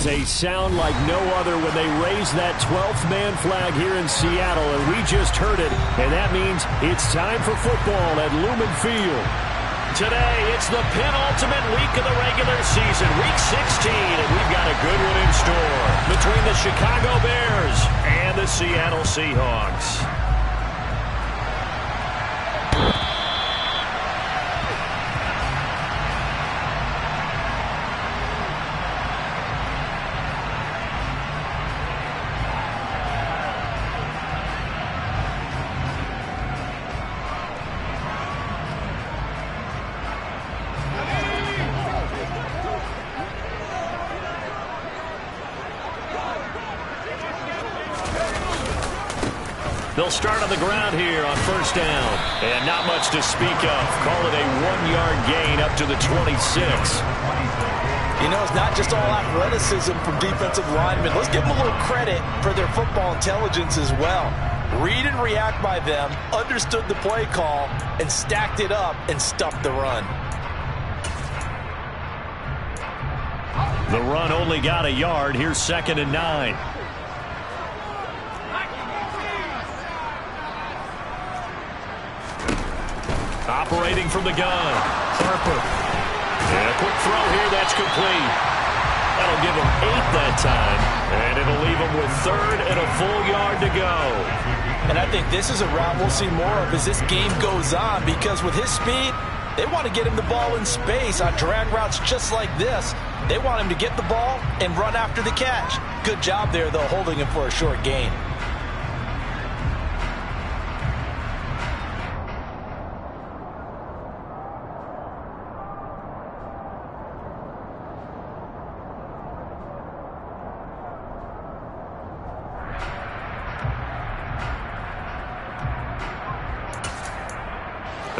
was a sound like no other when they raised that 12th man flag here in Seattle, and we just heard it, and that means it's time for football at Lumen Field. Today, it's the penultimate week of the regular season, Week 16, and we've got a good one in store between the Chicago Bears and the Seattle Seahawks. They'll start on the ground here on first down. And not much to speak of. Call it a 1-yard gain up to the 26. You know, it's not just all athleticism from defensive linemen. Let's give them a little credit for their football intelligence as well. Read and react by them, understood the play call, and stacked it up and stuffed the run. The run only got a yard. Here's 2nd and 9. Operating from the gun, Harper. And a quick throw here, that's complete. That'll give him 8 that time, and it'll leave him with 3rd and a full yard to go. And I think this is a route we'll see more of as this game goes on, because with his speed, they want to get him the ball in space on drag routes just like this. They want him to get the ball and run after the catch. Good job there, though, holding him for a short gain.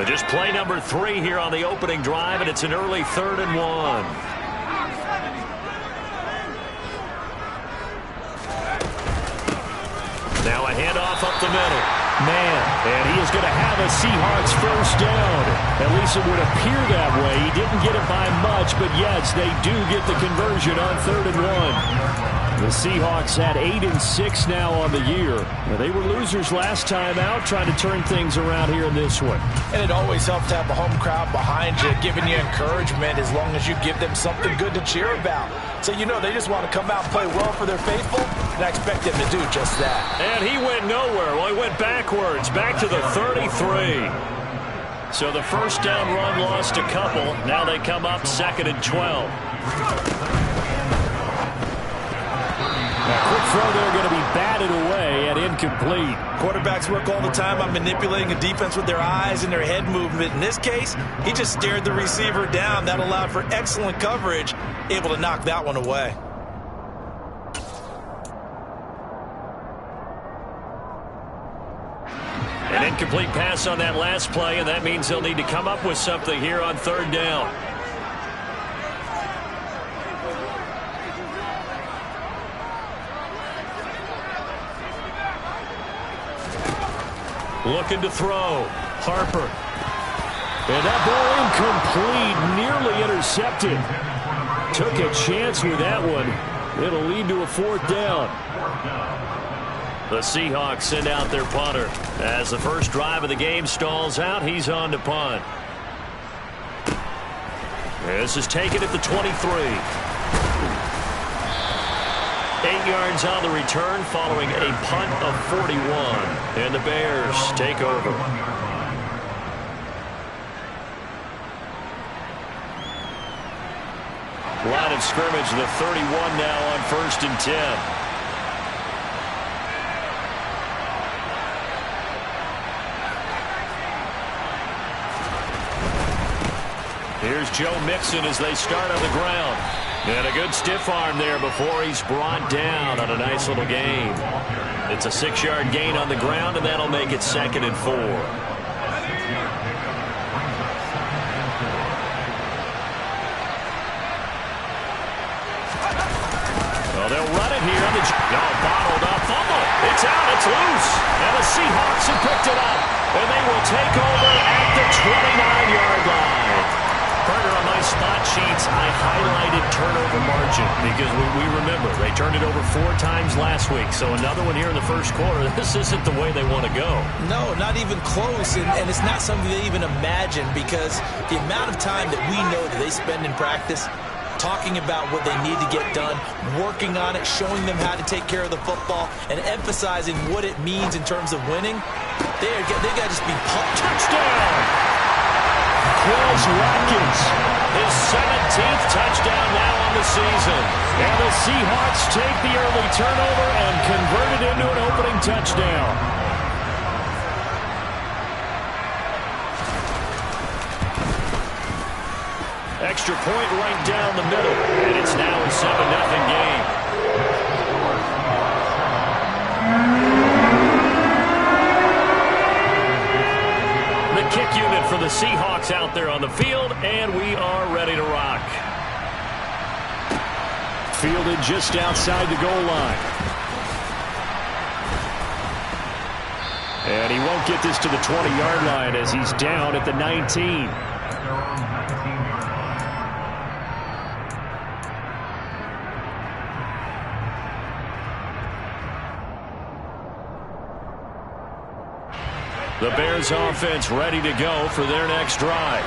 Just play number 3 here on the opening drive, and it's an early 3rd and 1. Now a handoff up the middle. Man, and he is going to have a Seahawks first down. At least it would appear that way. He didn't get it by much, but yes, they do get the conversion on 3rd and 1. The Seahawks had 8-6 now on the year. They were losers last time out, trying to turn things around here in this one. And it always helps to have a home crowd behind you, giving you encouragement as long as you give them something good to cheer about. So you know they just want to come out and play well for their faithful, and I expect them to do just that. And he went nowhere. Well, he went backwards, back to the 33. So the first down run lost a couple. Now they come up 2nd and 12. Quick throw there, going to be batted away and incomplete. Quarterbacks work all the time on manipulating a defense with their eyes and their head movement. In this case, he just stared the receiver down. That allowed for excellent coverage, able to knock that one away. An incomplete pass on that last play, and that means they'll need to come up with something here on 3rd down. Looking to throw. Harper. And that ball incomplete, nearly intercepted. Took a chance with that one. It'll lead to a 4th down. The Seahawks send out their punter. As the first drive of the game stalls out, he's on to punt. This is taken at the 23. 8 yards on the return following a punt of 41. And the Bears take over. Line of scrimmage, the 31 now on 1st and 10. Here's Joe Mixon as they start on the ground. And a good stiff arm there before he's brought down on a nice little gain. It's a 6-yard gain on the ground, and that'll make it 2nd and 4. Well, they'll run it here on the... No, bottled up. Fumble. It's out. It's loose. And the Seahawks have picked it up. And they will take over at the 29-yard line. Partner, on my spot sheets, I highlighted turnover margin because we remember they turned it over 4 times last week. So another one here in the first quarter. This isn't the way they want to go. No, not even close, and it's not something they even imagine because the amount of time that we know that they spend in practice talking about what they need to get done, working on it, showing them how to take care of the football, and emphasizing what it means in terms of winning, they got to just be pumped. Touchdown! Quez Watkins, his 17th touchdown now on the season. And the Seahawks take the early turnover and convert it into an opening touchdown. Extra point right down the middle, and it's now a 7-0 game. The kick unit for the Seahawks out there on the field, and we are ready to rock. Fielded just outside the goal line. And he won't get this to the 20-yard line as he's down at the 19. The Bears offense ready to go for their next drive.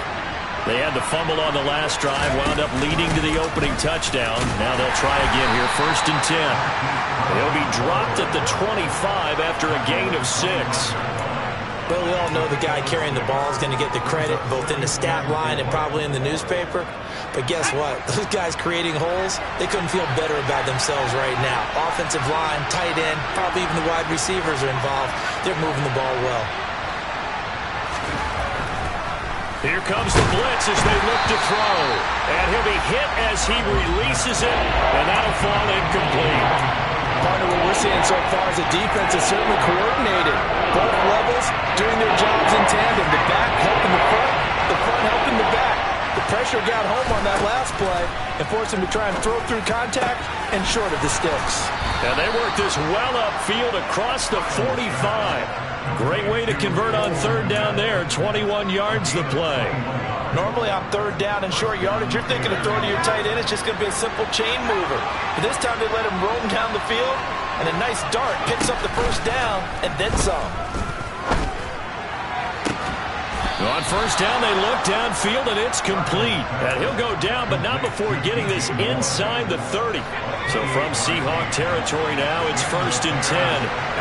They had the fumble on the last drive, wound up leading to the opening touchdown. Now they'll try again here, 1st and 10. He'll be dropped at the 25 after a gain of 6. Well, we all know the guy carrying the ball is going to get the credit both in the stat line and probably in the newspaper. But guess what? Those guys creating holes, they couldn't feel better about themselves right now. Offensive line, tight end, probably even the wide receivers are involved. They're moving the ball well. Here comes the blitz as they look to throw. And he'll be hit as he releases it, and that'll fall incomplete. Partner, what we're seeing so far is the defense is certainly coordinated. Both levels doing their jobs in tandem. The back helping the front helping the back. The pressure got home on that last play and forced him to try and throw through contact and short of the sticks. And they work this well upfield across the 45. Great way to convert on 3rd down there. 21 yards the play. Normally on 3rd down and short yardage, you're thinking of throwing to your tight end. It's just going to be a simple chain mover. But this time they let him roam down the field, and a nice dart picks up the 1st down and then some. On 1st down, they look downfield, and it's complete. And he'll go down, but not before getting this inside the 30. So from Seahawk territory now, it's 1st and 10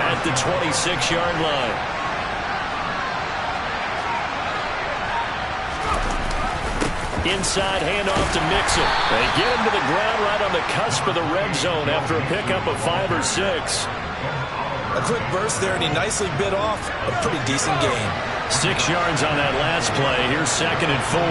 at the 26-yard line. Inside handoff to Mixon. They get him to the ground right on the cusp of the red zone after a pickup of 5 or 6. A quick burst there, and he nicely bit off a pretty decent gain. 6 yards on that last play. Here's 2nd and 4.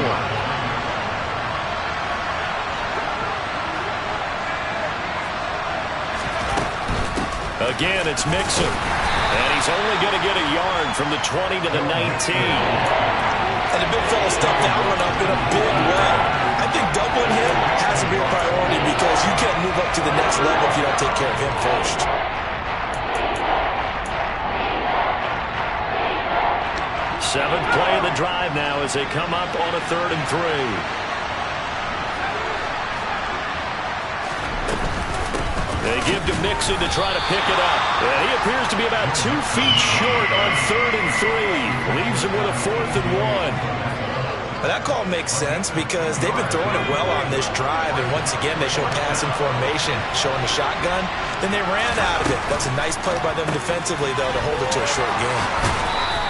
Again, it's Mixon. And he's only going to get a yard from the 20 to the 19. And the big fella stuffed that one up in a big way. I think doubling him has to be a priority because you can't move up to the next level if you don't take care of him first. Seventh play of the drive now as they come up on a 3rd and 3. They give to Mixon to try to pick it up. And he appears to be about 2 feet short on 3rd and 3. Leaves him with a 4th and 1. Well, that call makes sense because they've been throwing it well on this drive. And once again, they show passing formation, showing the shotgun. Then they ran out of it. That's a nice play by them defensively, though, to hold it to a short game.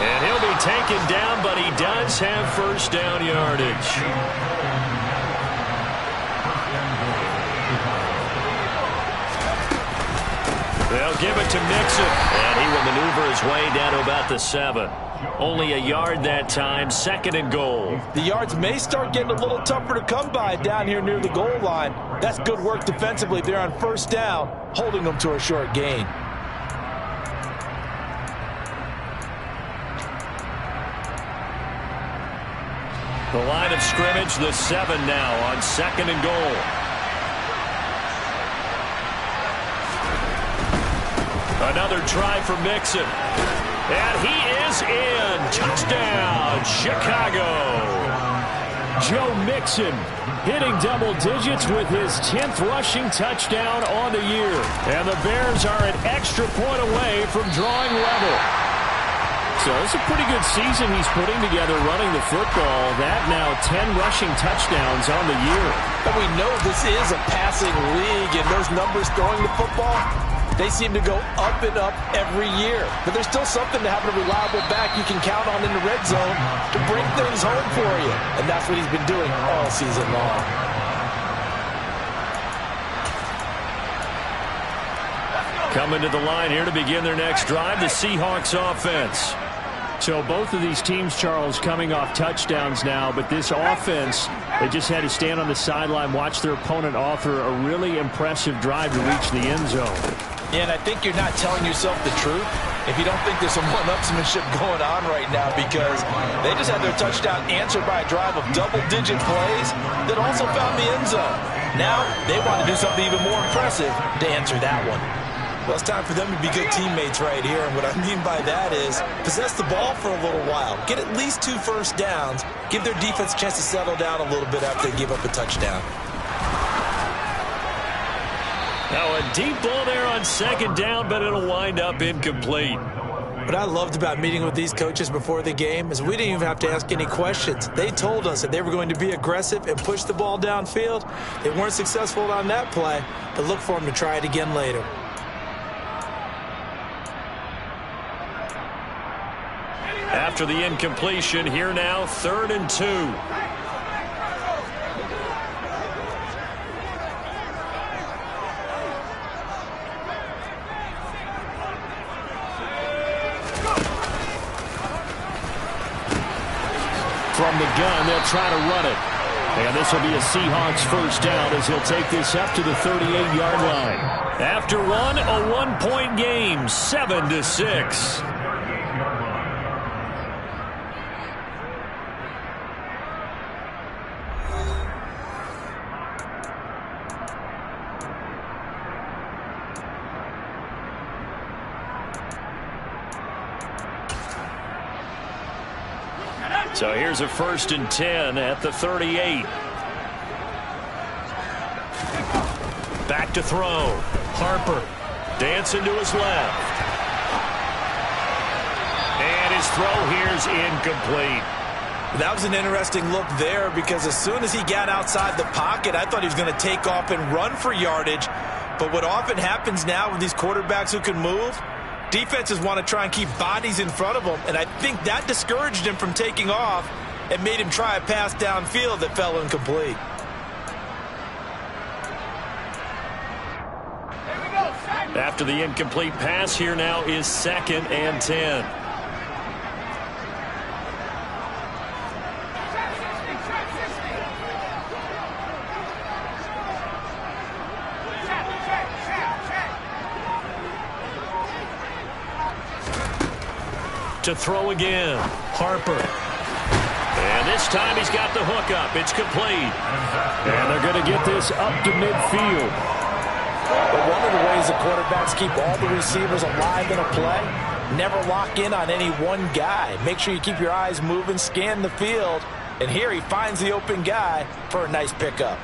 And he'll be taken down, but he does have 1st down yardage. They'll give it to Mixon, and he will maneuver his way down to about the 7. Only a yard that time, 2nd and goal. The yards may start getting a little tougher to come by down here near the goal line. That's good work defensively there on 1st down, holding them to a short gain. The line of scrimmage, the 7 now on 2nd and goal. Another try for Mixon. And he is in. Touchdown, Chicago. Joe Mixon hitting double digits with his 10th rushing touchdown on the year. And the Bears are an extra point away from drawing level. So it's a pretty good season he's putting together running the football. That now 10 rushing touchdowns on the year. And we know this is a passing league, and those numbers throwing the football, they seem to go up and up every year. But there's still something to having a reliable back you can count on in the red zone to bring things home for you. And that's what he's been doing all season long. Coming to the line here to begin their next drive, the Seahawks offense. So both of these teams, Charles, coming off touchdowns now, but this offense, they just had to stand on the sideline, watch their opponent author a really impressive drive to reach the end zone. Yeah, and I think you're not telling yourself the truth if you don't think there's some one-upsmanship going on right now, because they just had their touchdown answered by a drive of double-digit plays that also found the end zone. Now they want to do something even more impressive to answer that one. Well, it's time for them to be good teammates right here, and what I mean by that is possess the ball for a little while, get at least 2 first downs, give their defense a chance to settle down a little bit after they give up a touchdown. Now a deep ball there on second down, but it'll wind up incomplete. What I loved about meeting with these coaches before the game is we didn't even have to ask any questions. They told us that they were going to be aggressive and push the ball downfield. They weren't successful on that play, but look for them to try it again later. After the incompletion, here now, 3rd and 2. From the gun, they'll try to run it. And this will be a Seahawks first down as he'll take this up to the 38-yard line. After one, a 1-point game, 7-6. So here's a 1st and 10 at the 38. Back to throw. Harper dancing to his left. And his throw here's incomplete. That was an interesting look there, because as soon as he got outside the pocket, I thought he was going to take off and run for yardage. But what often happens now with these quarterbacks who can move, defenses want to try and keep bodies in front of them, and I think that discouraged him from taking off and made him try a pass downfield that fell incomplete. After the incomplete pass, here now is 2nd and 10. To throw again, Harper. And this time he's got the hook up. It's complete. And they're going to get this up to midfield. But one of the ways the quarterbacks keep all the receivers alive in a play, never lock in on any one guy. Make sure you keep your eyes moving, scan the field. And here he finds the open guy for a nice pickup.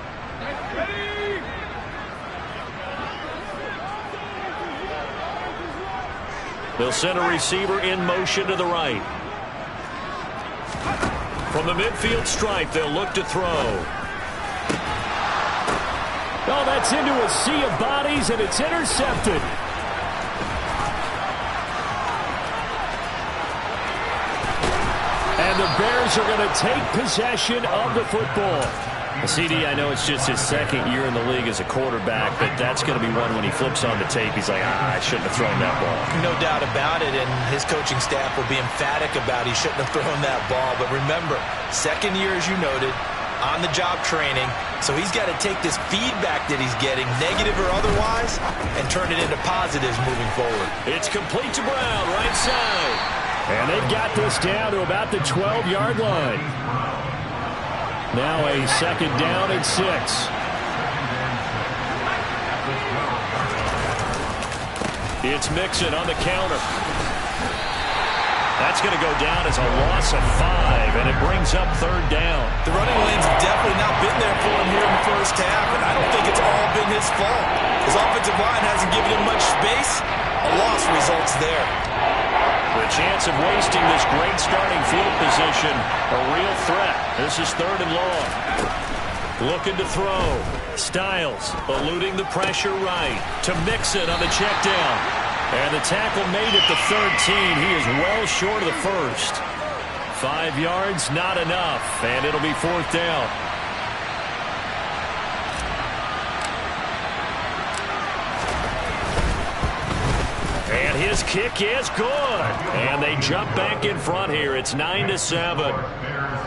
They'll send a receiver in motion to the right. From the midfield stripe, they'll look to throw. Oh, that's into a sea of bodies, and it's intercepted. And the Bears are going to take possession of the football. CD, I know it's just his 2nd year in the league as a quarterback, but that's going to be one when he flips on the tape. He's like, I shouldn't have thrown that ball. No doubt about it, and his coaching staff will be emphatic about he shouldn't have thrown that ball. But remember, 2nd year, as you noted, on-the-job training, so he's got to take this feedback that he's getting, negative or otherwise, and turn it into positives moving forward. It's complete to Brown, right side. And they've got this down to about the 12-yard line. Now a 2nd down and 6. It's Mixon on the counter. That's going to go down as a loss of 5, and it brings up 3rd down. The running lanes have definitely not been there for him here in the first half, and I don't think it's all been his fault. His offensive line hasn't given him much space. A loss results there. The chance of wasting this great starting field position, a real threat. This is 3rd and long. Looking to throw. Styles eluding the pressure right to Mixon on the check down. And the tackle made at the 13. He is well short of the first. 5 yards, not enough, and it'll be 4th down. And his kick is good. And they jump back in front here. It's 9-7.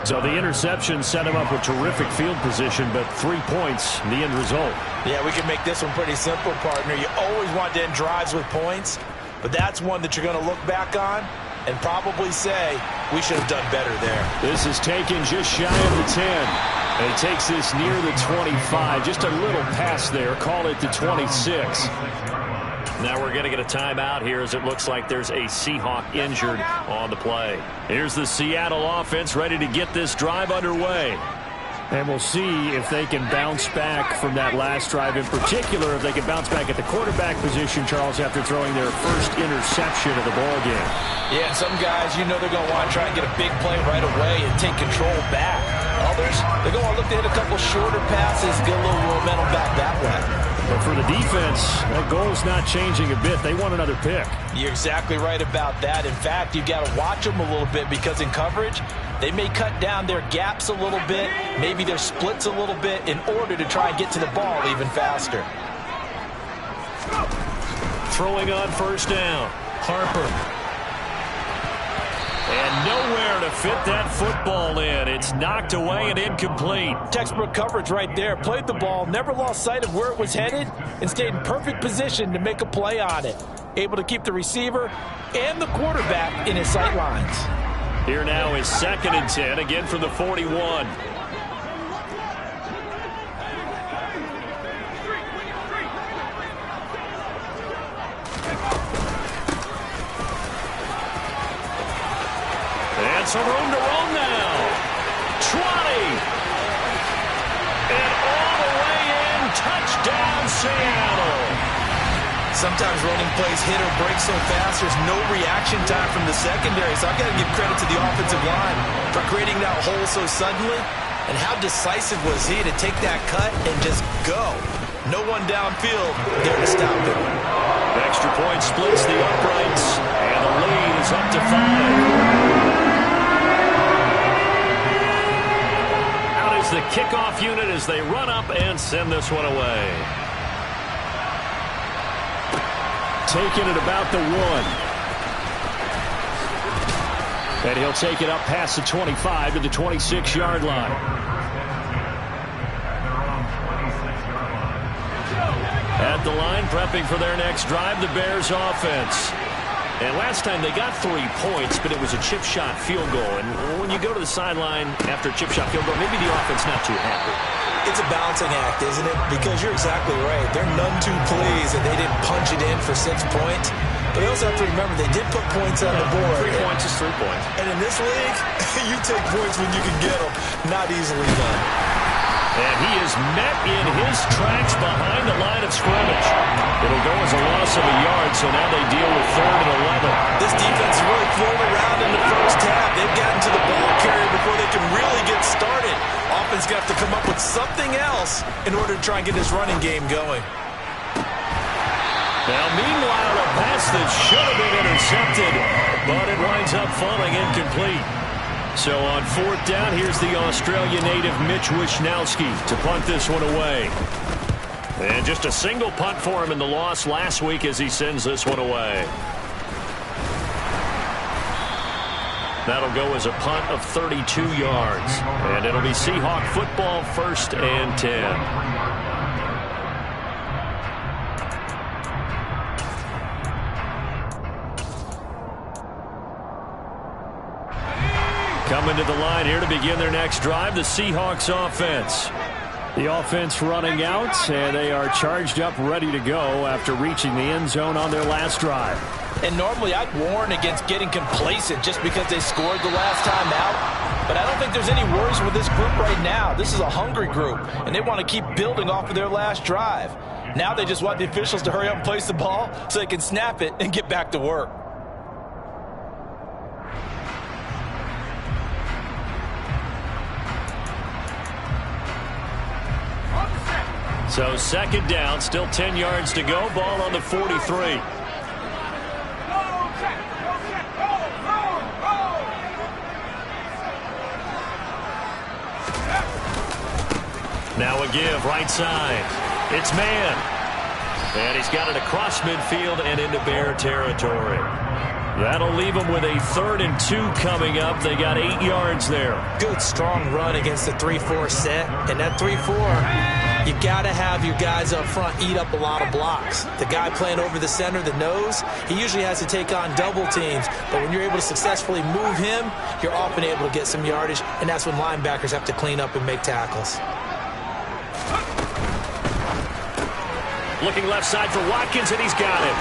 So the interception set him up with terrific field position, but 3 points, the end result. Yeah, we can make this one pretty simple, partner. You always want to end drives with points, but that's one that you're going to look back on and probably say, we should have done better there. This is taken just shy of the 10. And he takes this near the 25. Just a little pass there. Call it the 26. Now we're going to get a timeout here as it looks like there's a Seahawk injured on the play. Here's the Seattle offense ready to get this drive underway. And we'll see if they can bounce back from that last drive. In particular, if they can bounce back at the quarterback position, Charles, after throwing their first interception of the ballgame. Yeah, and some guys, you know they're going to want to try and get a big play right away and take control back. Others, they're going to look to hit a couple shorter passes, get a little momentum back that way. But for the defense, that goal's not changing a bit. They want another pick. You're exactly right about that. In fact, you've got to watch them a little bit because in coverage, they may cut down their gaps a little bit, maybe their splits a little bit in order to try and get to the ball even faster. Throwing on 1st down. Harper. And nowhere to fit that football in. It's knocked away and incomplete. Textbook coverage right there. Played the ball, never lost sight of where it was headed, and stayed in perfect position to make a play on it. Able to keep the receiver and the quarterback in his sight lines. Here now is 2nd and 10, again from the 41. And some room to roll now. 20. And all the way in. Touchdown, Seattle. Sometimes running plays hit or break so fast, there's no reaction time from the secondary. So I've got to give credit to the offensive line for creating that hole so suddenly. And how decisive was he to take that cut and just go. No one downfield there to stop him. Extra point splits the uprights. And the lead is up to 5. The kickoff unit as they run up and send this one away. Taking it about the 1. And he'll take it up past the 25 to the 26-yard line. At the line, prepping for their next drive, the Bears offense. And last time they got 3 points, but it was a chip shot field goal. And when you go to the sideline after a chip shot field goal, maybe the offense not too happy. It's a balancing act, isn't it? Because you're exactly right. They're none too pleased that they didn't punch it in for 6 points. But you also have to remember they did put points on the board. 3 points is 3 points. And in this league, you take points when you can get them. Not easily done. And he is met in his tracks behind the line of scrimmage. It'll go as a loss of a yard, so now they deal with 3rd and 11. This defense really thrown around in the first half. They've gotten to the ball carrier before they can really get started. Offense going to have to come up with something else in order to try and get this running game going. Now, meanwhile, a pass that should have been intercepted, but it winds up falling incomplete. So on 4th down, here's the Australia native Mitch Wishnowsky to punt this one away. And just a single punt for him in the loss last week as he sends this one away. That'll go as a punt of 32 yards. And it'll be Seahawk football, 1st and 10. Coming to the line here to begin their next drive, the Seahawks offense. The offense running out, and they are charged up, ready to go after reaching the end zone on their last drive. And normally I'd warn against getting complacent just because they scored the last time out. But I don't think there's any worries with this group right now. This is a hungry group, and they want to keep building off of their last drive. Now they just want the officials to hurry up and place the ball so they can snap it and get back to work. So second down, still 10 yards to go. Ball on the 43. Now a give, right side. It's man. And he's got it across midfield and into Bear territory. That'll leave them with a 3rd and 2 coming up. They got 8 yards there. Good, strong run against the 3-4 set. And that 3-4, you got to have your guys up front eat up a lot of blocks. The guy playing over the center, the nose, he usually has to take on double teams. But when you're able to successfully move him, you're often able to get some yardage. And that's when linebackers have to clean up and make tackles. Looking left side for Watkins, and he's got it.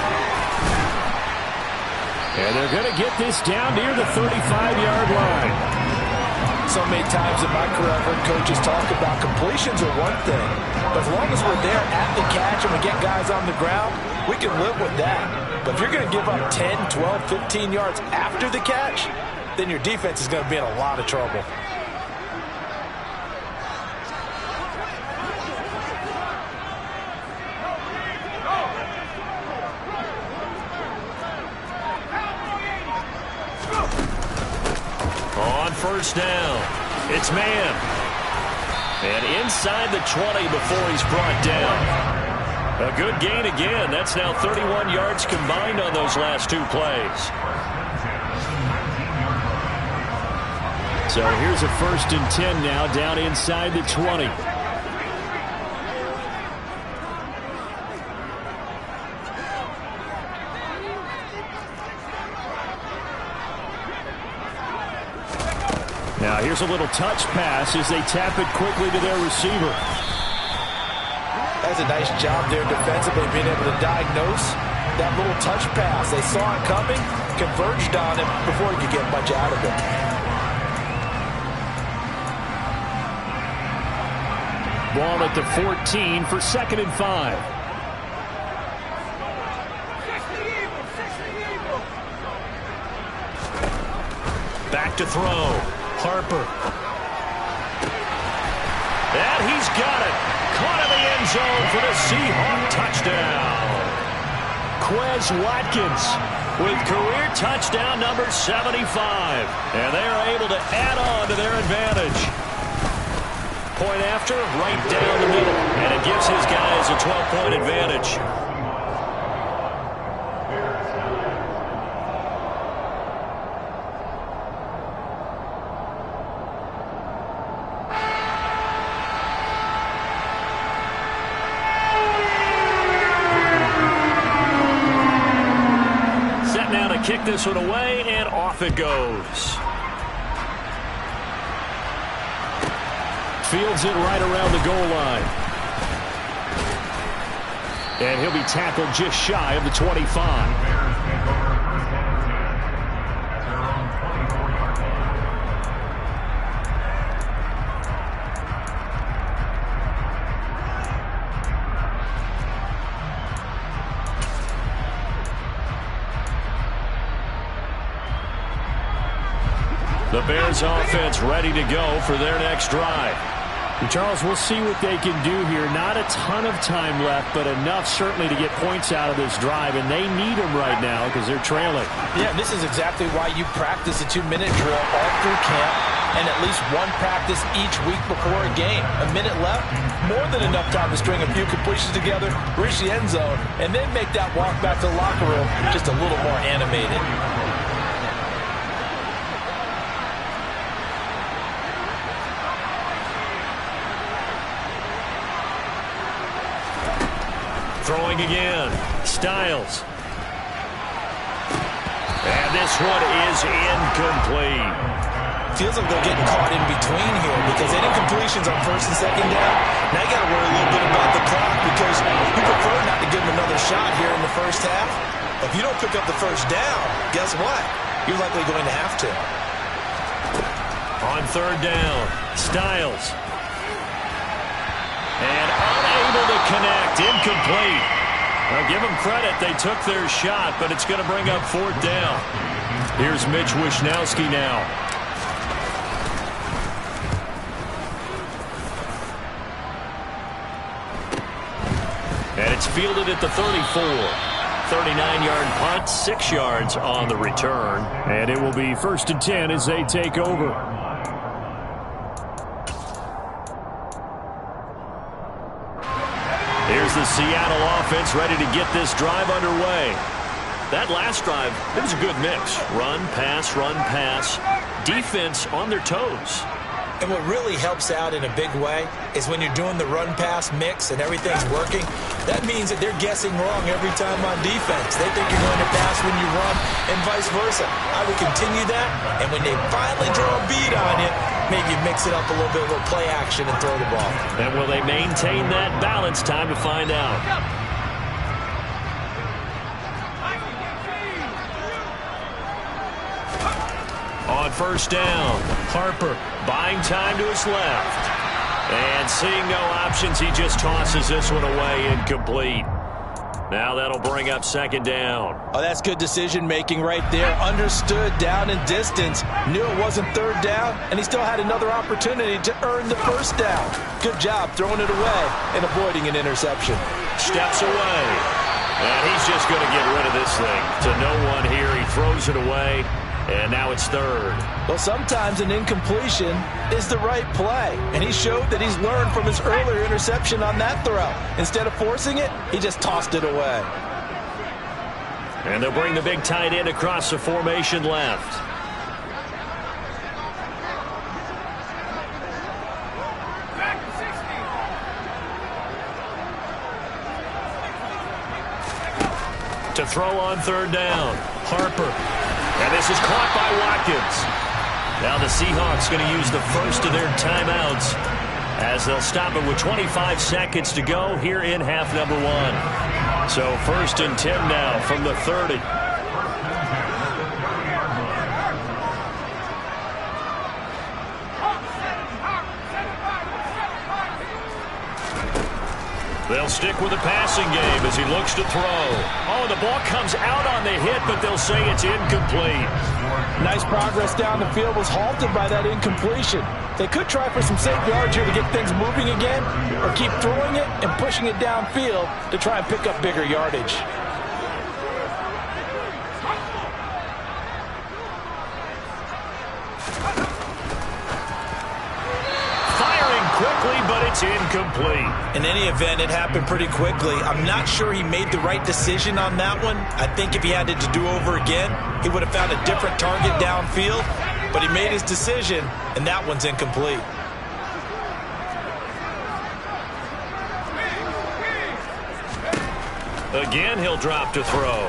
And they're going to get this down near the 35-yard line. So many times in my career, I've heard coaches talk about completions are one thing. But as long as we're there at the catch and we get guys on the ground, we can live with that. But if you're going to give up 10, 12, 15 yards after the catch, then your defense is going to be in a lot of trouble. On first down, it's man. And inside the 20 before he's brought down. A good gain again. That's now 31 yards combined on those last 2 plays. So here's a 1st and 10 now down inside the 20. Now here's a little touch pass as they tap it quickly to their receiver. That's a nice job there defensively, being able to diagnose that little touch pass. They saw it coming, converged on it before he could get much out of it. Ball at the 14 for 2nd and 5. Back to throw. Harper. And he's got it. Caught in the end zone for the Seahawk touchdown. Quez Watkins with career touchdown number 75. And they are able to add on to their advantage. Point after, right down the middle. And it gives his guys a 12-point advantage. Kick this one away, and off it goes. Fields it right around the goal line. And he'll be tackled just shy of the 25. The Bears offense ready to go for their next drive. And Charles, we'll see what they can do here. Not a ton of time left, but enough certainly to get points out of this drive, and they need them right now because they're trailing. Yeah, this is exactly why you practice a 2-minute drill all through camp and at least one practice each week before a game. A minute left, more than enough time to string a few completions together, reach the end zone, and then make that walk back to the locker room just a little more animated. Throwing again. Styles. And this one is incomplete. Feels like they're getting caught in between here because they didn't completions on first and second down. Now you got to worry a little bit about the clock because you prefer not to give them another shot here in the first half. If you don't pick up the first down, guess what? You're likely going to have to. On third down, Styles. And unable to connect, incomplete. Now give them credit, they took their shot, but it's going to bring up fourth down. Here's Mitch Wishnowsky now. And it's fielded at the 34. 39-yard punt, 6 yards on the return. And it will be 1st and 10 as they take over. Here's the Seattle offense ready to get this drive underway. That last drive, it was a good mix. Run, pass, defense on their toes. And what really helps out in a big way is when you're doing the run-pass mix and everything's working, that means that they're guessing wrong every time on defense. They think you're going to pass when you run and vice versa. I would continue that, and when they finally draw a bead on you, maybe mix it up a little bit with play action and throw the ball. And will they maintain that balance? Time to find out. On first down, Harper buying time to his left. And seeing no options, he just tosses this one away, incomplete. Now that'll bring up second down. Oh, that's good decision-making right there. Understood down and distance. Knew it wasn't third down, and he still had another opportunity to earn the first down. Good job throwing it away and avoiding an interception. Steps away. And he's just going to get rid of this thing. To no one here, he throws it away. And now it's third. Well, sometimes an incompletion is the right play. And he showed that he's learned from his earlier interception on that throw. Instead of forcing it, he just tossed it away. And they'll bring the big tight end across the formation left. To throw on third down, Harper. And this is caught by Watkins. Now the Seahawks going to use the first of their timeouts as they'll stop it with 25 seconds to go here in half number 1. So 1st and 10 now from the 30. They'll stick with the passing game as he looks to throw. Oh, the ball comes out on the hit, but they'll say it's incomplete. Nice progress down the field was halted by that incompletion. They could try for some safe yards here to get things moving again, or keep throwing it and pushing it downfield to try and pick up bigger yardage. Quickly, but it's incomplete. In any event, it happened pretty quickly. I'm not sure he made the right decision on that one. I think if he had it to do over again, he would have found a different target downfield. But he made his decision, and that one's incomplete. Again, he'll drop to throw.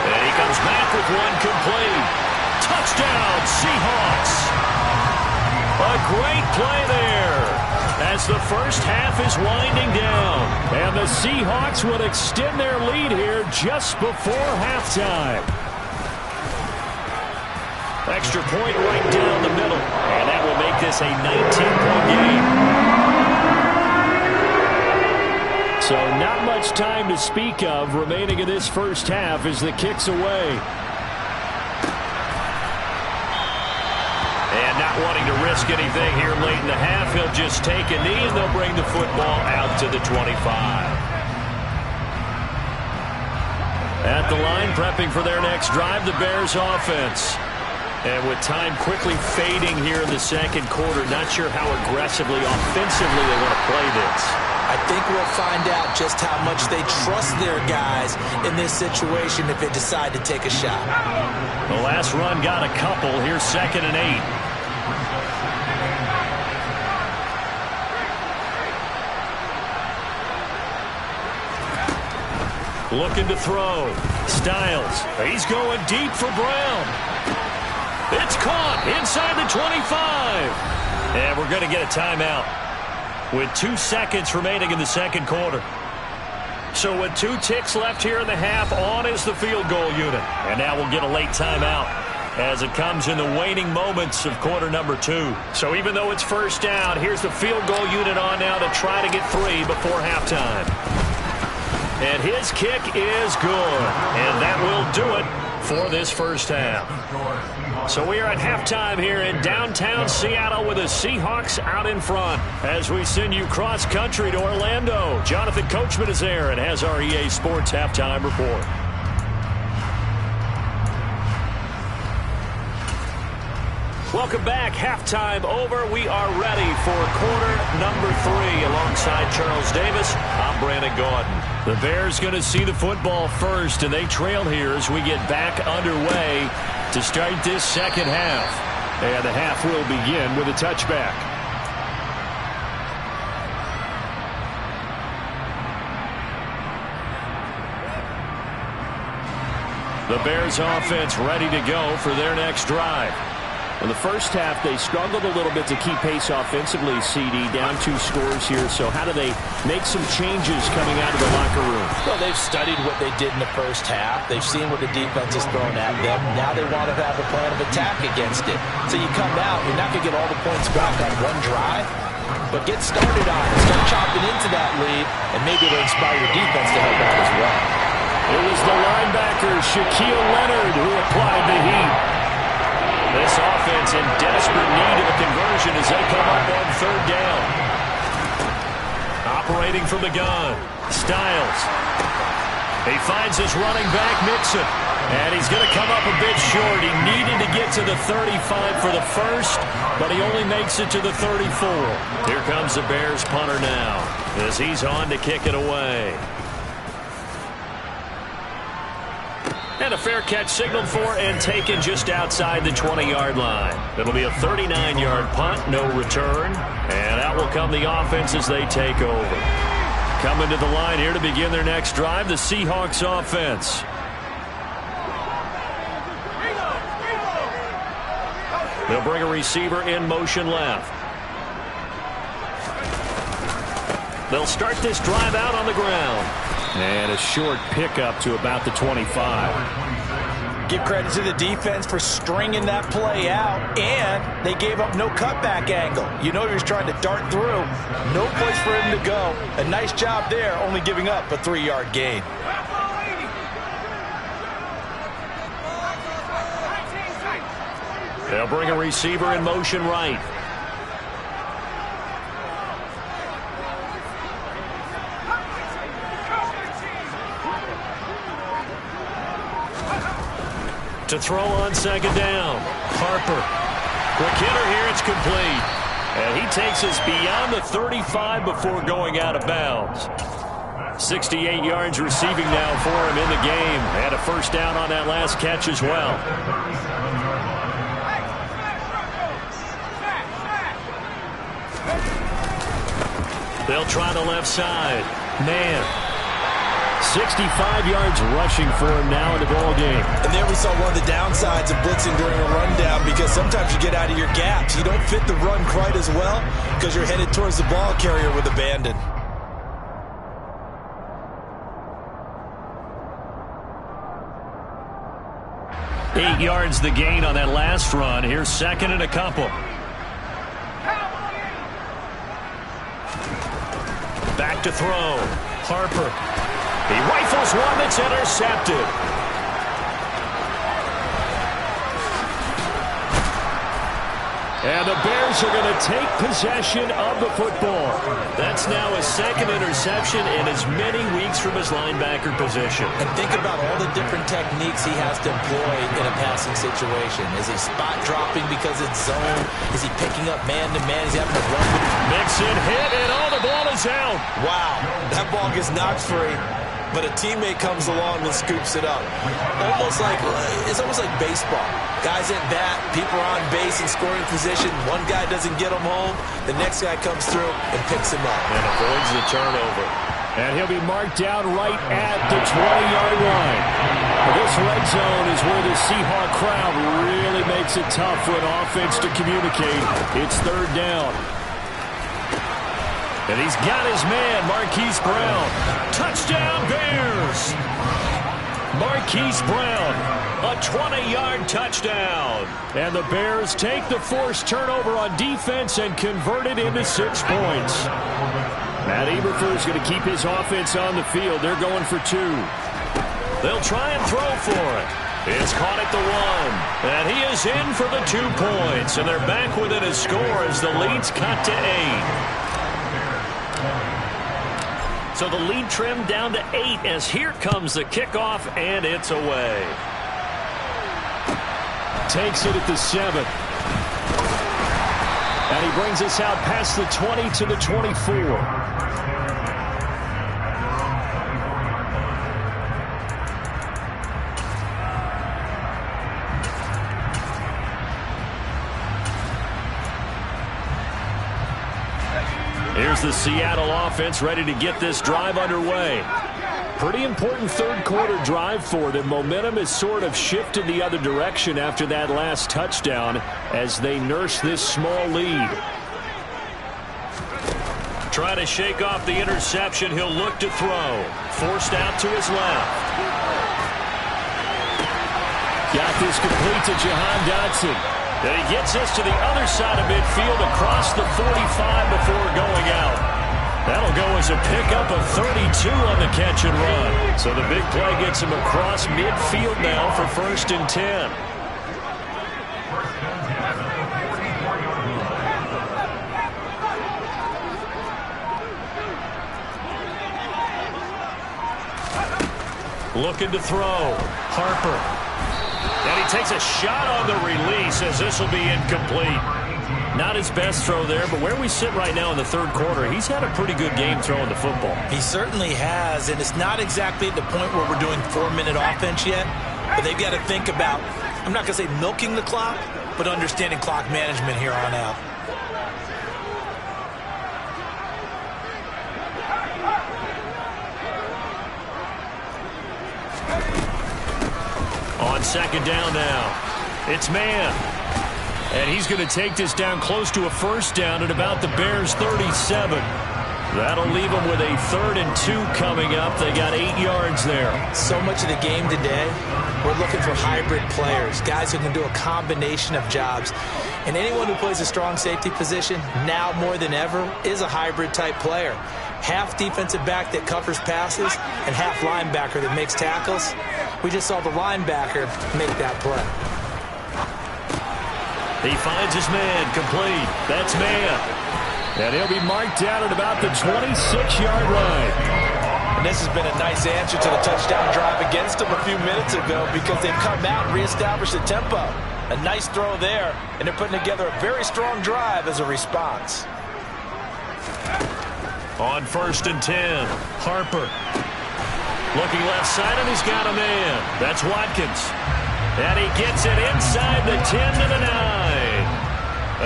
And he comes back with one complete. Touchdown, Seahawks. A great play there as the first half is winding down. And the Seahawks would extend their lead here just before halftime. Extra point right down the middle. And that will make this a 19-point game. So not much time to speak of remaining in this first half as the kick's away. And not wanting to risk anything here late in the half, he'll just take a knee and they'll bring the football out to the 25. At the line, prepping for their next drive, the Bears offense. And with time quickly fading here in the second quarter, not sure how aggressively, offensively they want to play this. I think we'll find out just how much they trust their guys in this situation if they decide to take a shot. The last run got a couple. Here's 2nd and 8. Looking to throw. Styles. He's going deep for Brown. It's caught inside the 25. And we're going to get a timeout with 2 seconds remaining in the second quarter. So with 2 ticks left here in the half, on is the field goal unit. And now we'll get a late timeout as it comes in the waning moments of quarter number 2. So even though it's first down, here's the field goal unit on now to try to get 3 before halftime. And his kick is good. And that will do it for this first half. So we are at halftime here in downtown Seattle with the Seahawks out in front as we send you cross-country to Orlando. Jonathan Coachman is there and has our EA Sports halftime report. Welcome back. Halftime over. We are ready for quarter number 3. Alongside Charles Davis, I'm Brandon Gaudin. The Bears going to see the football first, and they trail here as we get back underway to start this second half. And the half will begin with a touchback. The Bears offense ready to go for their next drive. In the first half, they struggled a little bit to keep pace offensively, CD, down 2 scores here. So how do they make some changes coming out of the locker room? Well, they've studied what they did in the first half. They've seen what the defense has thrown at them. Now they want to have a plan of attack against it. So you come out, you're not going to get all the points back on one drive, but get started on it. Start chopping into that lead, and maybe it'll inspire your defense to help out as well. It was the linebacker, Shaquille Leonard, who applied the heat. This offense in desperate need of a conversion as they come up on third down. Operating from the gun, Styles. He finds his running back, Mixon. And he's going to come up a bit short. He needed to get to the 35 for the first, but he only makes it to the 34. Here comes the Bears punter now as he's on to kick it away. And a fair catch signaled for and taken just outside the 20-yard line. It'll be a 39-yard punt, no return. And out will come the offense as they take over. Coming to the line here to begin their next drive, the Seahawks offense. They'll bring a receiver in motion left. They'll start this drive out on the ground. And a short pickup to about the 25. Give credit to the defense for stringing that play out, and they gave up no cutback angle. You know he was trying to dart through. No place for him to go. A nice job there, only giving up a 3-yard gain. They'll bring a receiver in motion right. To throw on second down. Harper. Quick hitter here. It's complete. And he takes us beyond the 35 before going out of bounds. 68 yards receiving now for him in the game. And a first down on that last catch as well. They'll try the left side. Man. 65 yards rushing for him now in the ball game. And there we saw one of the downsides of blitzing during a rundown, because sometimes you get out of your gaps. You don't fit the run quite as well because you're headed towards the ball carrier with abandon. Eight yards the gain on that last run. Here's second and a couple. Back to throw. Harper. He rifles one that's intercepted. And the Bears are going to take possession of the football. That's now his second interception in as many weeks from his linebacker position. And think about all the different techniques he has to employ in a passing situation. Is he spot dropping because it's zone? Is he picking up man-to-man? Is he having to run? Mixon hit, and the ball is out. Wow, that ball gets knocked free, but a teammate comes along and scoops it up. It's almost like baseball. Guys at bat, people are on base in scoring position. One guy doesn't get him home. The next guy comes through and picks him up. And avoids the turnover. And he'll be marked down right at the 20-yard line. This red zone is where the Seahawk crowd really makes it tough for an offense to communicate. It's third down. And he's got his man, Marquise Brown. Touchdown, Bears! Marquise Brown, a 20-yard touchdown. And the Bears take the forced turnover on defense and convert it into 6 points. Matt Eberflus is going to keep his offense on the field. They're going for 2. They'll try and throw for it. It's caught at the 1. And he is in for the 2 points. And they're back within a score as the lead's cut to 8. So the lead trimmed down to 8 as here comes the kickoff, and it's away. Takes it at the 7. And he brings us out past the 20 to the 24. Here's the Seattle offense ready to get this drive underway. Pretty important third-quarter drive for them. Momentum has sort of shifted the other direction after that last touchdown as they nurse this small lead. Try to shake off the interception. He'll look to throw. Forced out to his left. Got this complete to Jahan Dotson. And he gets this to the other side of midfield across the 45 before going out. That'll go as a pickup of 32 on the catch and run. So the big play gets him across midfield now for 1st and 10. Looking to throw. Harper. And he takes a shot on the release as this will be incomplete. Not his best throw there, but where we sit right now in the third quarter, he's had a pretty good game throwing the football. He certainly has, and it's not exactly at the point where we're doing 4-minute offense yet, but they've got to think about, I'm not going to say milking the clock, but understanding clock management here on out. On second down now, it's man. And he's going to take this down close to a first down at about the Bears' 37. That'll leave them with a 3rd and 2 coming up. They got 8 yards there. So much of the game today, we're looking for hybrid players, guys who can do a combination of jobs. And anyone who plays a strong safety position, now more than ever, is a hybrid type player. Half defensive back that covers passes and half linebacker that makes tackles. We just saw the linebacker make that play. He finds his man complete. That's man. And he'll be marked down at about the 26-yard line. And this has been a nice answer to the touchdown drive against them a few minutes ago because they've come out and reestablished the tempo. A nice throw there, and they're putting together a very strong drive as a response. On 1st and 10, Harper. Looking left side, and he's got a man. That's Watkins. And he gets it inside the 10 to the 9.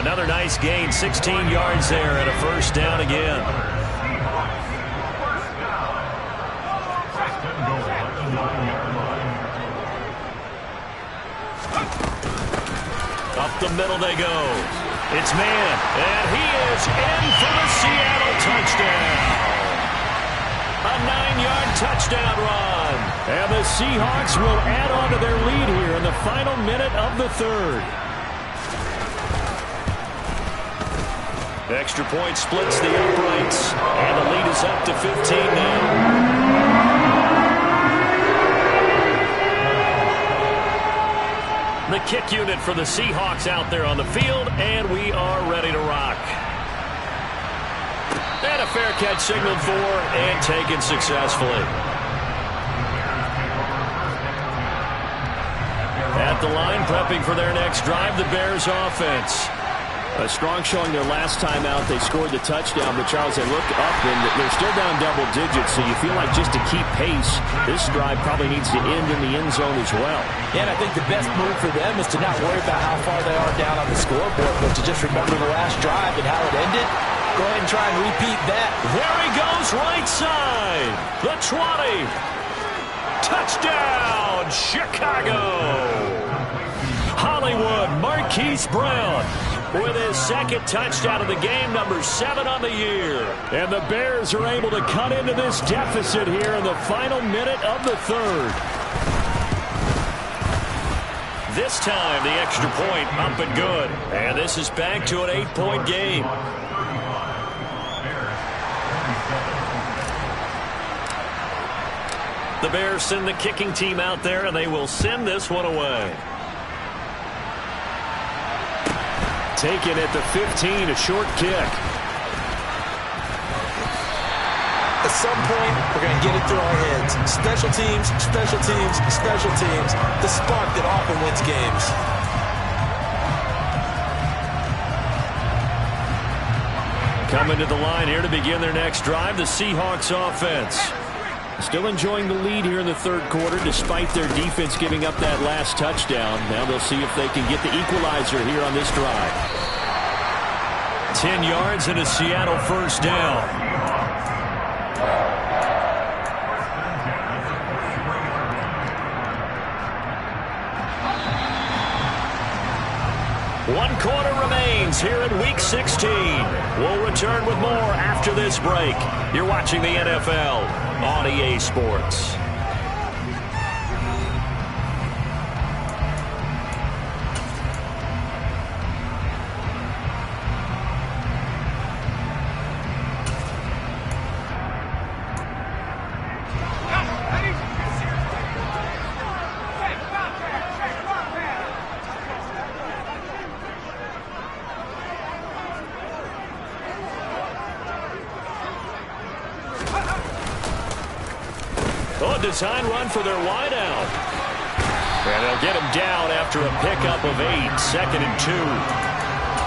Another nice gain, 16 yards there, and a first down again. Up the middle they go. It's man, and he is in for the Seattle touchdown. A 9-yard touchdown run. And the Seahawks will add on to their lead here in the final minute of the third. Extra point splits the uprights. And the lead is up to 15 now. The kick unit for the Seahawks out there on the field. And we are ready to rock. And a fair catch signaled for and taken successfully. At the line, prepping for their next drive, the Bears offense. A strong showing their last time out. They scored the touchdown, but Charles, they look up and they're still down double digits, so you feel like just to keep pace, this drive probably needs to end in the end zone as well. Yeah, and I think the best move for them is to not worry about how far they are down on the scoreboard, but to just remember the last drive and how it ended. Go ahead and try and repeat that. There he goes, right side. The 20. Touchdown, Chicago. Hollywood Marquise Brown with his second touchdown of the game, number 7 on the year. And the Bears are able to cut into this deficit here in the final minute of the third. This time, the extra point up and good. And this is back to an 8-point game. The Bears send the kicking team out there, and they will send this one away. Taken at the 15, a short kick. At some point, we're going to get it through our heads. Special teams, special teams, special teams. The spark that often wins games. Coming to the line here to begin their next drive, the Seahawks offense. Still enjoying the lead here in the third quarter despite their defense giving up that last touchdown. Now they'll see if they can get the equalizer here on this drive. 10 yards and a Seattle first down. One quarter remains here in Week 16. We'll return with more after this break. You're watching the NFL on EA Sports. Design run for their wideout. And they'll get him down after a pickup of 8, 2nd and 2.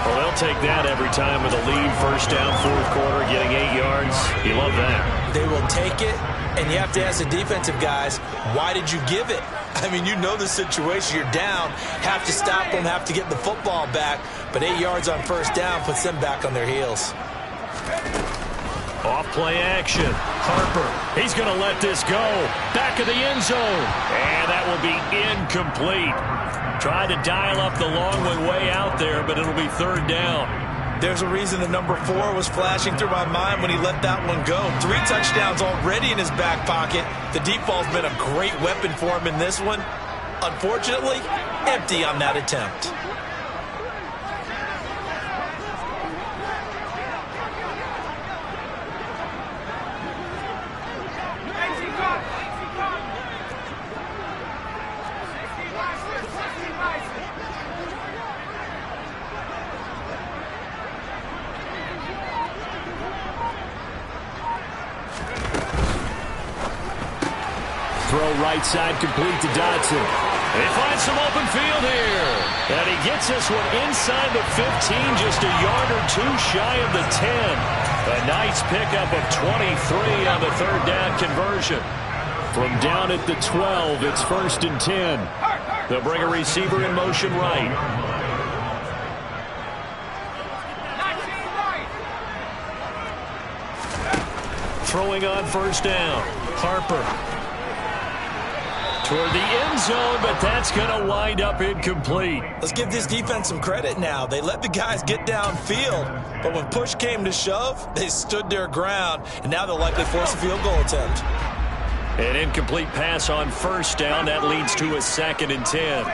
Well, they'll take that every time with a lead. First down, fourth quarter, getting 8 yards. You love that. They will take it, and you have to ask the defensive guys, why did you give it? I mean, you know the situation. You're down, have to stop them, have to get the football back. But 8 yards on first down puts them back on their heels. Off play action. Harper. He's going to let this go. Back of the end zone. And that will be incomplete. Tried to dial up the long one way out there, but it'll be third down. There's a reason the number 4 was flashing through my mind when he let that one go. 3 touchdowns already in his back pocket. The deep ball's been a great weapon for him in this one. Unfortunately, empty on that attempt. Throw right side complete to Dodson. He finds some open field here. And he gets this one inside the 15, just a yard or 2 shy of the 10. A nice pickup of 23 on the third down conversion. From down at the 12, it's 1st and 10. They'll bring a receiver in motion right. Throwing on first down. Harper. Toward the end zone, but that's going to wind up incomplete. Let's give this defense some credit now. They let the guys get downfield, but when push came to shove, they stood their ground, and now they'll likely force a field goal attempt. An incomplete pass on first down. That leads to a 2nd and 10.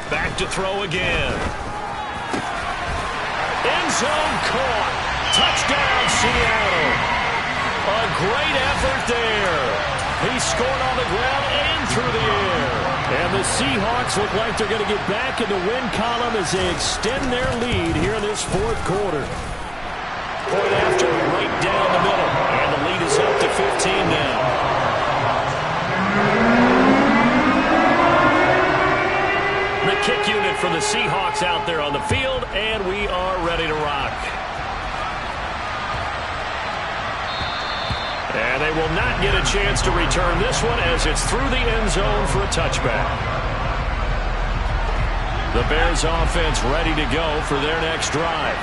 Back to throw again. End zone caught. Touchdown, Seattle. A great effort there. He scored on the ground and through the air. And the Seahawks look like they're going to get back in the win column as they extend their lead here in this fourth quarter. Point after, right down the middle. And the lead is up to 15 now. The kick unit for the Seahawks out there on the field, and we are ready to rock. And they will not get a chance to return this one as it's through the end zone for a touchback. The Bears offense ready to go for their next drive.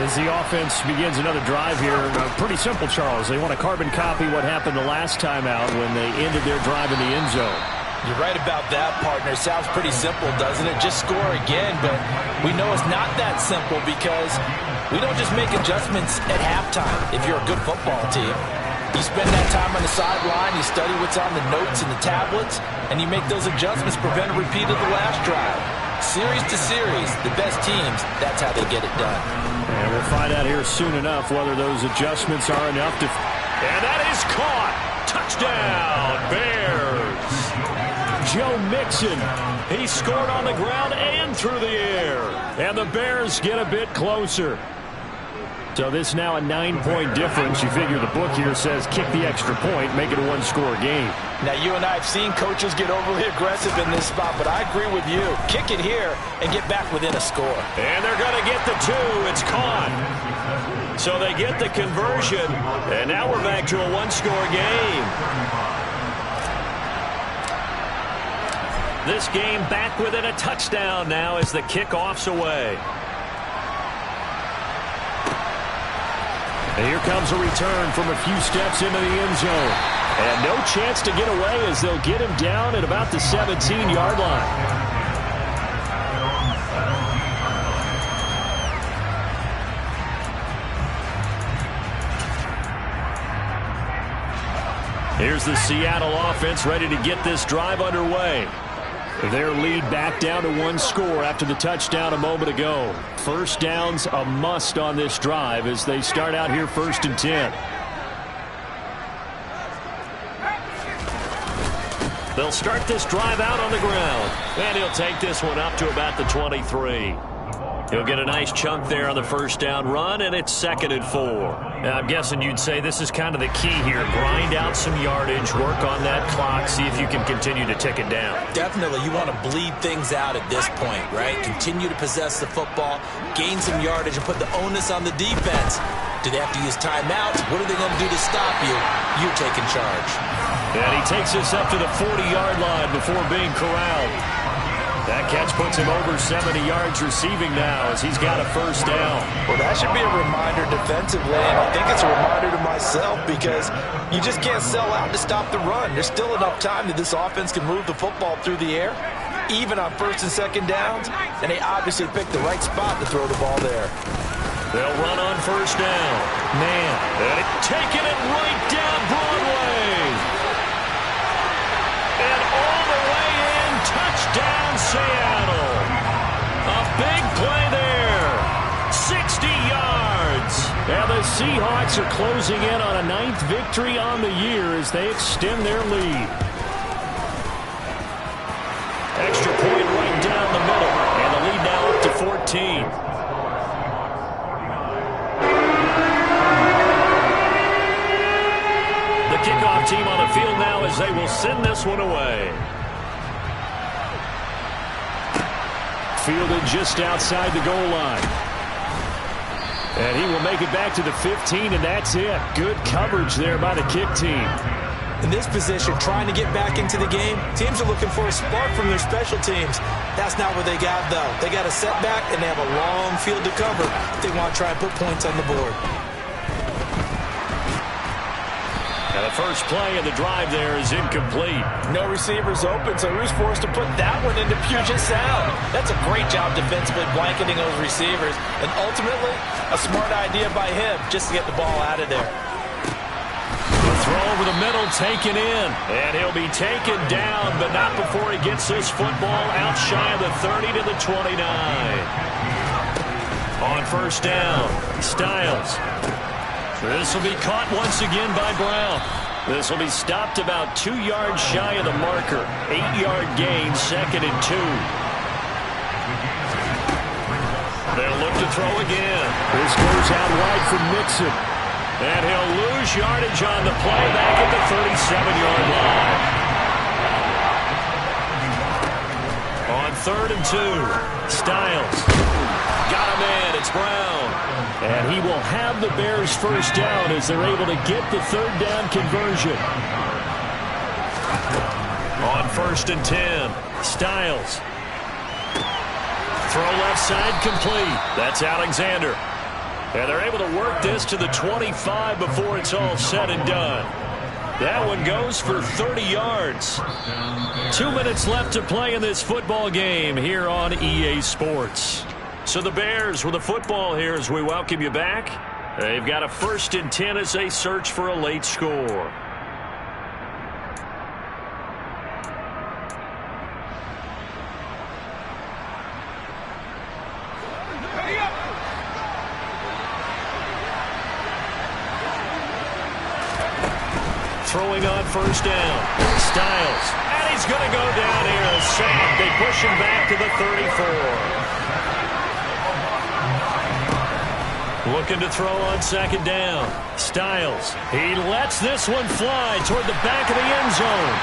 As the offense begins another drive here, pretty simple, Charles. They want to carbon copy what happened the last time out when they ended their drive in the end zone. You're right about that, partner. Sounds pretty simple, doesn't it? Just score again, but we know it's not that simple because we don't just make adjustments at halftime if you're a good football team. You spend that time on the sideline, you study what's on the notes and the tablets, and you make those adjustments, prevent a repeat of the last drive. Series to series, the best teams, that's how they get it done. And we'll find out here soon enough whether those adjustments are enough to... And that is caught. Touchdown, Bears. Joe Mixon. He scored on the ground and through the air. And the Bears get a bit closer. So this now a 9-point difference. You figure the book here says kick the extra point, make it a one-score game. Now, you and I have seen coaches get overly aggressive in this spot, but I agree with you. Kick it here and get back within a score. And they're going to get the 2. It's caught. So they get the conversion, and now we're back to a one-score game. This game back within a touchdown now as the kickoff's away. And here comes a return from a few steps into the end zone. And no chance to get away as they'll get him down at about the 17-yard line. Here's the Seattle offense ready to get this drive underway. Their lead back down to 1 score after the touchdown a moment ago. First down's a must on this drive as they start out here 1st and 10. They'll start this drive out on the ground. And he'll take this one up to about the 23. He'll get a nice chunk there on the first down run, and it's 2nd and 4. Now, I'm guessing you'd say this is kind of the key here. Grind out some yardage, work on that clock, see if you can continue to tick it down. Definitely, you want to bleed things out at this point, right? Continue to possess the football, gain some yardage, and put the onus on the defense. Do they have to use timeouts? What are they going to do to stop you? You taking charge. And he takes this up to the 40-yard line before being corralled. That catch puts him over 70 yards receiving now as he's got a first down. Well, that should be a reminder defensively, and I think it's a reminder to myself because you just can't sell out to stop the run. There's still enough time that this offense can move the football through the air, even on 1st and 2nd downs, and they obviously picked the right spot to throw the ball there. They'll run on first down. Man. And taking it right down Broadway. And all the way in, touchdown Seattle. A big play there. 60 yards. And the Seahawks are closing in on a 9th victory on the year as they extend their lead. Extra point right down the middle. And the lead now up to 14. The kickoff team on the field now as they will send this one away. Fielded just outside the goal line. And he will make it back to the 15, and that's it. Good coverage there by the kick team. In this position, trying to get back into the game, teams are looking for a spark from their special teams. That's not what they got, though. They got a setback, and they have a long field to cover if they want to try and put points on the board. And the first play of the drive there is incomplete. No receivers open, so who's forced to put that one into Puget Sound? That's a great job defensively blanketing those receivers. And ultimately, a smart idea by him just to get the ball out of there. The throw over the middle taken in. And he'll be taken down, but not before he gets this football out shy of the 30 to the 29. On first down, Styles. This will be caught once again by Brown. This will be stopped about 2 yards shy of the marker. 8-yard gain, 2nd and 2. They'll look to throw again. This goes out wide from Mixon. And he'll lose yardage on the play back at the 37-yard line. On 3rd and 2. Styles. Got a man. It's Brown. And he will have the Bears first down as they're able to get the 3rd down conversion. On 1st and 10. Styles. Throw left side complete. That's Alexander. And they're able to work this to the 25 before it's all said and done. That one goes for 30 yards. 2 minutes left to play in this football game here on EA Sports. So the Bears with the football here as we welcome you back. They've got a 1st and 10 as they search for a late score. Throwing on 1st down. Styles. And he's going to go down here. A sack. They push him back to the 34. Looking to throw on 2nd down. Styles. He lets this one fly toward the back of the end zone.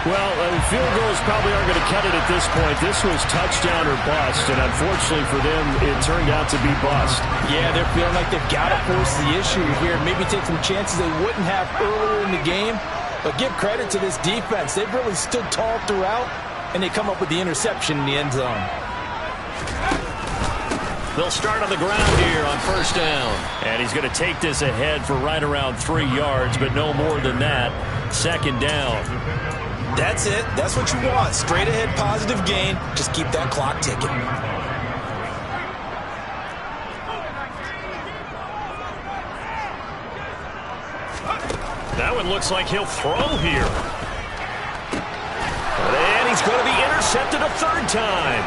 Well, field goals probably aren't going to cut it at this point. This was touchdown or bust, and unfortunately for them, it turned out to be bust. Yeah, they're feeling like they've got to force the issue here. Maybe take some chances they wouldn't have earlier in the game. But give credit to this defense. They've really stood tall throughout, and they come up with the interception in the end zone. They'll start on the ground here on 1st down. And he's going to take this ahead for right around 3 yards, but no more than that. 2nd down. That's it. That's what you want. Straight ahead positive gain. Just keep that clock ticking. That one looks like he'll throw here. And he's going to be intercepted a 3rd time.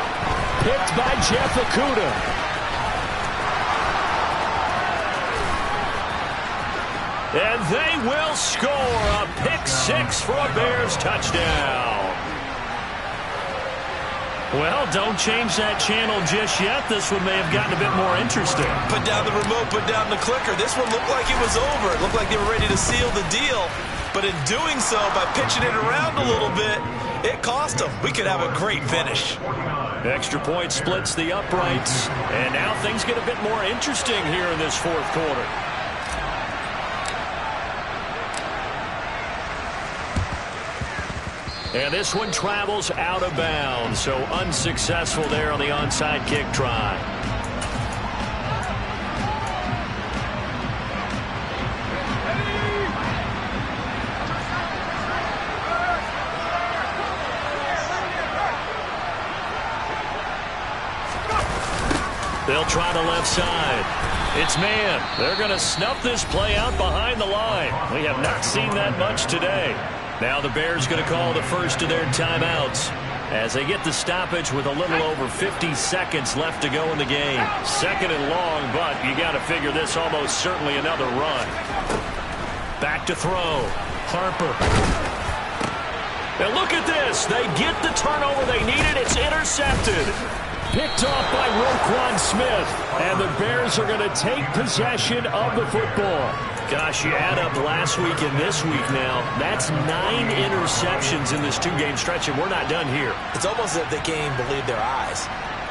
Picked by Jeff Okudah. And they will score a pick-6 for a Bears touchdown. Well, don't change that channel just yet. This one may have gotten a bit more interesting. Put down the remote, put down the clicker. This one looked like it was over. It looked like they were ready to seal the deal. But in doing so, by pitching it around a little bit, it cost them. We could have a great finish. Extra point splits the uprights. And now things get a bit more interesting here in this 4th quarter. And this one travels out of bounds, so unsuccessful there on the onside kick try. They'll try the left side. It's man. They're going to snuff this play out behind the line. We have not seen that much today. Now the Bears going to call the first of their timeouts as they get the stoppage with a little over 50 seconds left to go in the game. 2nd and long, but you got to figure this almost certainly another run. Back to throw. Harper. Now look at this. They get the turnover they needed. It's intercepted. Picked off by Roquan Smith. And the Bears are going to take possession of the football. Gosh, you add up last week and this week now. That's 9 interceptions in this 2-game stretch, and we're not done here. It's almost as if they can't even believe their eyes.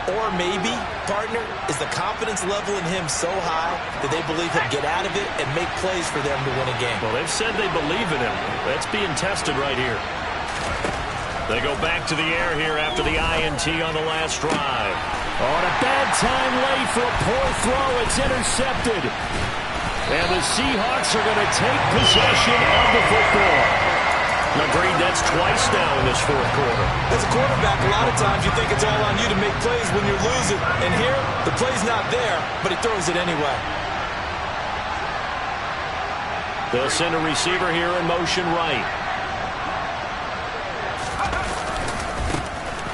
Or maybe, partner, is the confidence level in him so high that they believe he'll get out of it and make plays for them to win a game. Well, they've said they believe in him. That's being tested right here. They go back to the air here after the INT on the last drive. On a bad time late for a poor throw. It's intercepted. And the Seahawks are going to take possession of the football. Agreed, that's twice now in this 4th quarter. As a quarterback, a lot of times you think it's all on you to make plays when you're losing. And here, the play's not there, but he throws it anyway. They'll send a receiver here in motion right.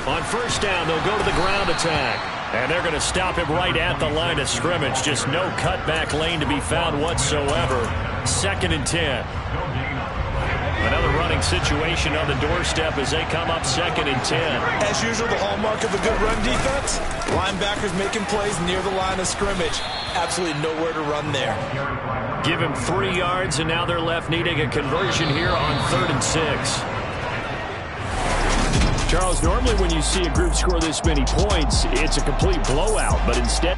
On 1st down, they'll go to the ground attack. And they're going to stop him right at the line of scrimmage. Just no cutback lane to be found whatsoever. 2nd and 10. Another running situation on the doorstep as they come up 2nd and 10. As usual, the hallmark of a good run defense, linebackers making plays near the line of scrimmage. Absolutely nowhere to run there. Give him 3 yards, and now they're left needing a conversion here on 3rd and 6. Charles, normally when you see a group score this many points, it's a complete blowout, but instead...